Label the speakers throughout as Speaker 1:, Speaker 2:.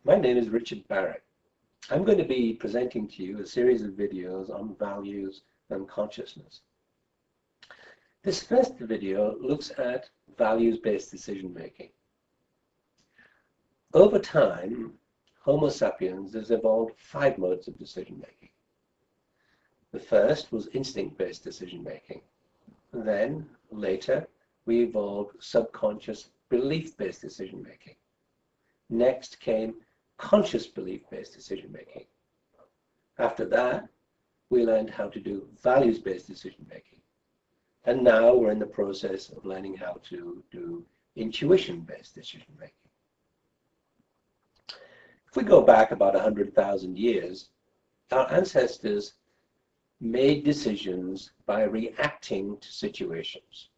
Speaker 1: My name is Richard Barrett. I'm going to be presenting to you a series of videos on values and consciousness. This first video looks at values-based decision-making. Over time, Homo sapiens has evolved 5 modes of decision-making. The first was instinct-based decision-making. Then, later, we evolved subconscious belief-based decision-making. Next came conscious belief-based decision-making. After that, we learned how to do values-based decision-making. And now we're in the process of learning how to do intuition-based decision-making. If we go back about 100,000 years, our ancestors made decisions by reacting to situations.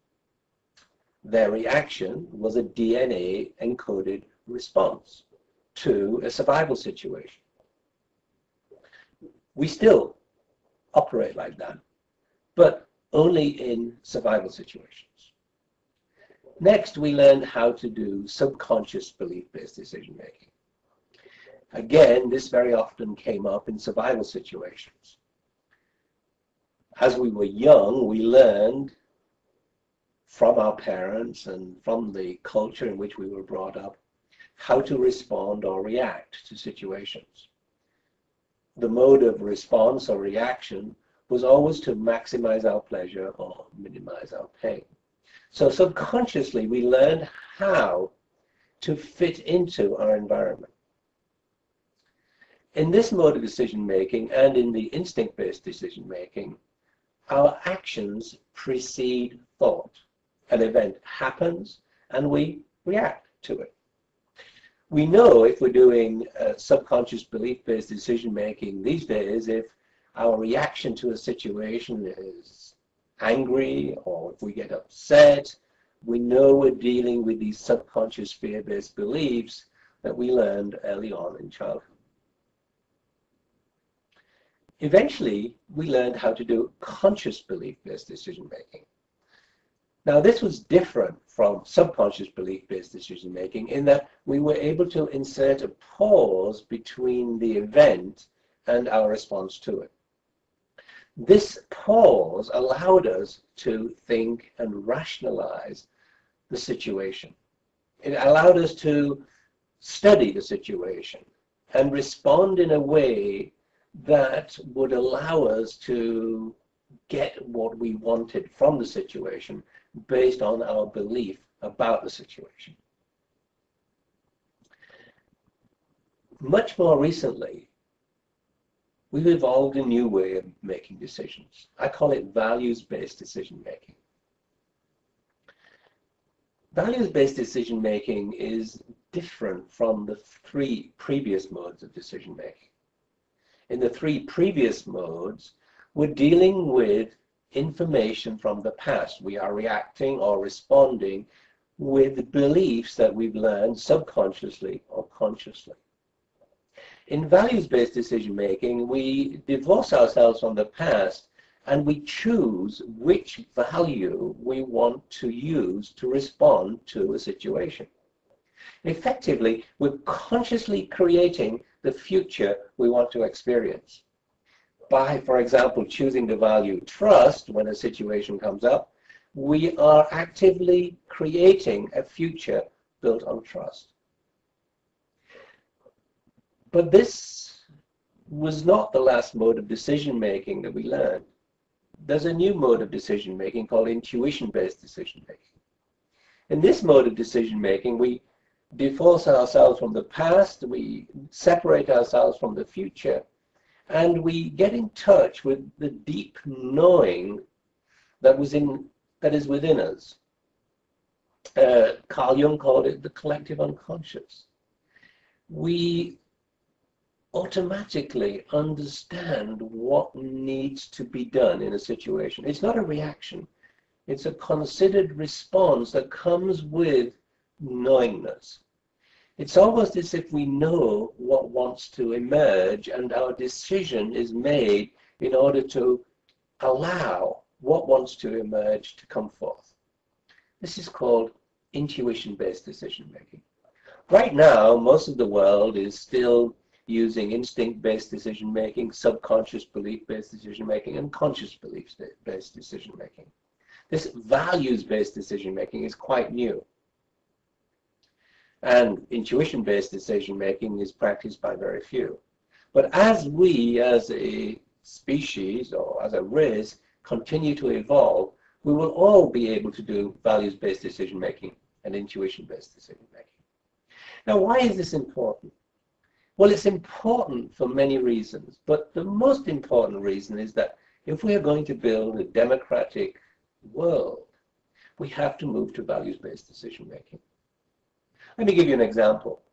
Speaker 1: Their reaction was a DNA-encoded response to a survival situation. We still operate like that, but only in survival situations. Next, we learned how to do subconscious belief-based decision-making. Again, this very often came up in survival situations. As we were young, we learned from our parents and from the culture in which we were brought up how to respond or react to situations. The mode of response or reaction was always to maximize our pleasure or minimize our pain. So subconsciously, we learned how to fit into our environment. In this mode of decision-making and in the instinct-based decision-making, our actions precede thought. An event happens and we react to it. We know if we're doing subconscious belief-based decision-making these days, if our reaction to a situation is angry or if we get upset, we know we're dealing with these subconscious fear-based beliefs that we learned early on in childhood. Eventually, we learned how to do conscious belief-based decision-making. Now, this was different from subconscious belief-based decision-making in that we were able to insert a pause between the event and our response to it. This pause allowed us to think and rationalize the situation. It allowed us to study the situation and respond in a way that would allow us to get what we wanted from the situation based on our belief about the situation. Much more recently, we've evolved a new way of making decisions. I call it values-based decision-making. Values-based decision-making is different from the 3 previous modes of decision-making. In the 3 previous modes, we're dealing with information from the past. We are reacting or responding with beliefs that we've learned subconsciously or consciously. In values-based decision-making, we divorce ourselves from the past and we choose which value we want to use to respond to a situation. Effectively, we're consciously creating the future we want to experience. By, for example, choosing the value trust when a situation comes up, we are actively creating a future built on trust. But this was not the last mode of decision-making that we learned. There's a new mode of decision-making called intuition-based decision-making. In this mode of decision-making, we divorce ourselves from the past, we separate ourselves from the future, and we get in touch with the deep knowing that is within us. Carl Jung called it the collective unconscious. We automatically understand what needs to be done in a situation. It's not a reaction. It's a considered response that comes with knowingness. It's almost as if we know what wants to emerge and our decision is made in order to allow what wants to emerge to come forth. This is called intuition-based decision-making. Right now, most of the world is still using instinct-based decision-making, subconscious belief-based decision-making, and conscious belief-based decision-making. This values-based decision-making is quite new. And intuition-based decision-making is practiced by very few. But as we, as a species or as a race, continue to evolve, we will all be able to do values-based decision-making and intuition-based decision-making. Now, why is this important? Well, it's important for many reasons, but the most important reason is that if we are going to build a democratic world, we have to move to values-based decision-making. Let me give you an example.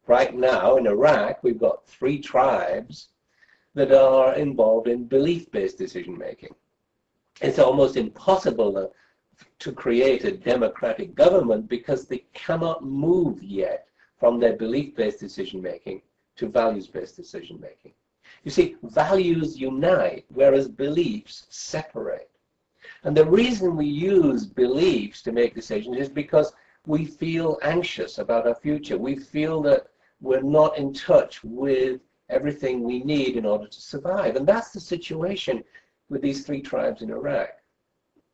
Speaker 1: Right now in Iraq, we've got 3 tribes that are involved in belief-based decision-making. It's almost impossible to create a democratic government because they cannot move yet from their belief-based decision-making to values-based decision-making. You see, values unite, whereas beliefs separate. And the reason we use beliefs to make decisions is because we feel anxious about our future. We feel that we're not in touch with everything we need in order to survive. And that's the situation with these 3 tribes in Iraq.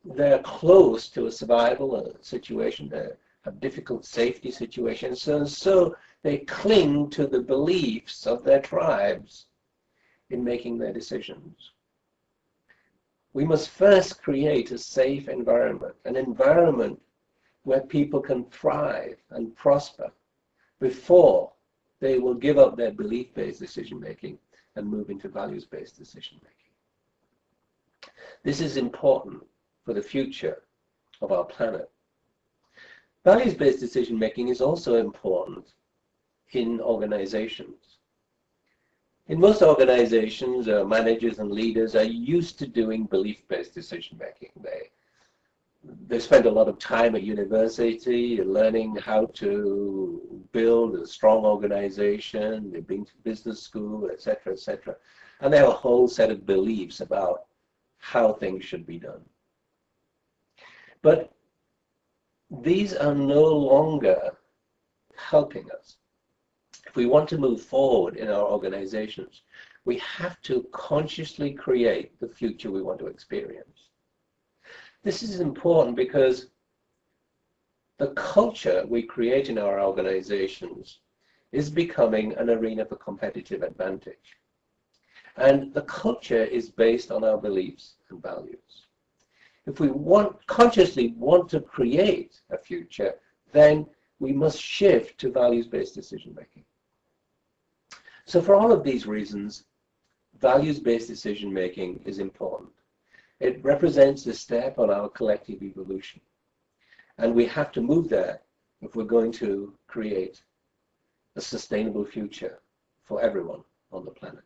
Speaker 1: They're close to a survival situation. They have difficult safety situations. So they cling to the beliefs of their tribes in making their decisions. We must first create a safe environment, an environment where people can thrive and prosper before they will give up their belief-based decision-making and move into values-based decision-making. This is important for the future of our planet. Values-based decision-making is also important in organizations. In most organizations, managers and leaders are used to doing belief-based decision-making. They spend a lot of time at university learning how to build a strong organization. They've been to business school, etc., etc. And they have a whole set of beliefs about how things should be done. But these are no longer helping us. If we want to move forward in our organizations, we have to consciously create the future we want to experience. This is important because the culture we create in our organizations is becoming an arena for competitive advantage. And the culture is based on our beliefs and values. If we consciously want to create a future, then we must shift to values-based decision-making. So for all of these reasons, values-based decision-making is important. It represents a step on our collective evolution. And we have to move there if we're going to create a sustainable future for everyone on the planet.